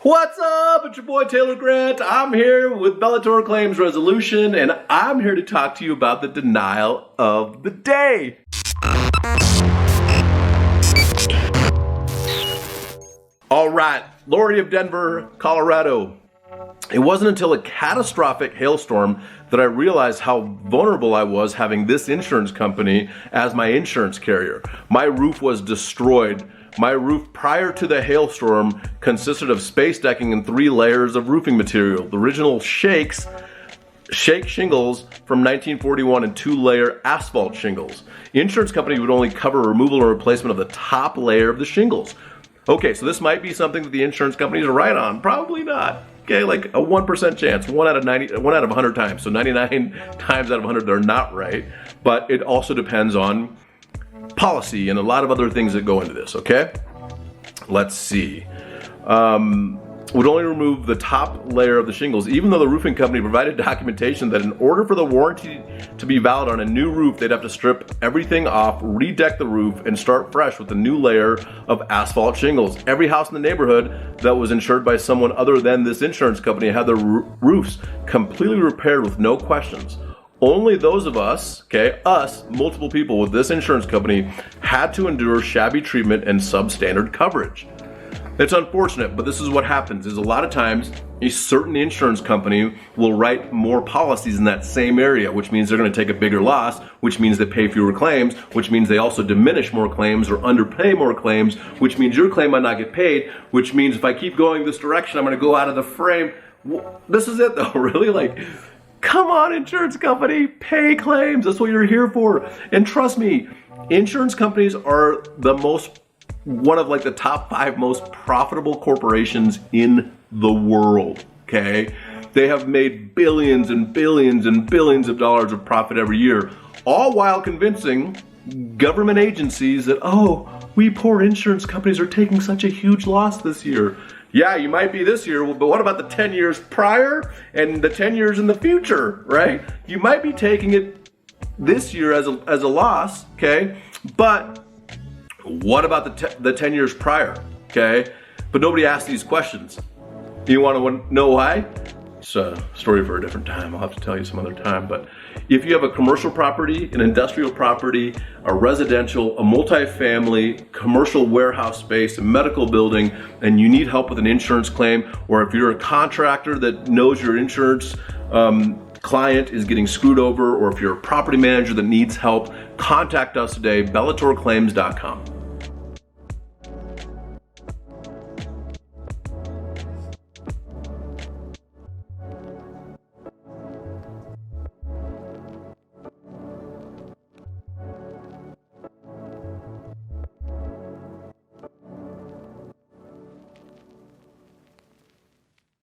What's up? It's your boy Taylor Grant. I'm here with Bellator Claims resolution, and I'm here to talk to you about the denial of the day. All right, Lori of Denver, Colorado. It wasn't until a catastrophic hailstorm that I realized how vulnerable I was having this insurance company as my insurance carrier. My roof was destroyed. My roof prior to the hailstorm consisted of space decking and 3 layers of roofing material. The original shake shingles from 1941 and 2-layer asphalt shingles. The insurance company would only cover removal or replacement of the top layer of the shingles. Okay, so this might be something that the insurance companies are right on. Probably not. Okay, like a 1% chance, 1 out of 100 times. So 99 times out of 100 they're not right. But it also depends on policy and a lot of other things that go into this, okay? Let's see. Would only remove the top layer of the shingles, even though the roofing company provided documentation that in order for the warranty to be valid on a new roof, they'd have to strip everything off, redeck the roof, and start fresh with a new layer of asphalt shingles. Every house in the neighborhood that was insured by someone other than this insurance company had their roofs completely repaired with no questions. Only those of us, okay, us, multiple people with this insurance company, had to endure shabby treatment and substandard coverage. It's unfortunate, but this is what happens, is a lot of times a certain insurance company will write more policies in that same area, which means they're gonna take a bigger loss, which means they pay fewer claims, which means they also diminish more claims or underpay more claims, which means your claim might not get paid, which means if I keep going this direction, I'm gonna go out of the frame. This is it though, really? Like, come on, insurance company, pay claims. That's what you're here for. And trust me, insurance companies are one of like the top 5 most profitable corporations in the world, okay? They have made billions and billions and billions of dollars of profit every year, all while convincing government agencies that, oh, we poor insurance companies are taking such a huge loss this year. Yeah, you might be this year, but what about the 10 years prior and the 10 years in the future, right? You might be taking it this year as a loss, okay? But what about the 10 years prior, okay? But nobody asks these questions. You want to know why? It's a story for a different time. I'll have to tell you some other time. But if you have a commercial property, an industrial property, a residential, a multifamily, commercial warehouse space, a medical building, and you need help with an insurance claim, or if you're a contractor that knows your insurance client is getting screwed over, or if you're a property manager that needs help, contact us today, bellatorclaims.com.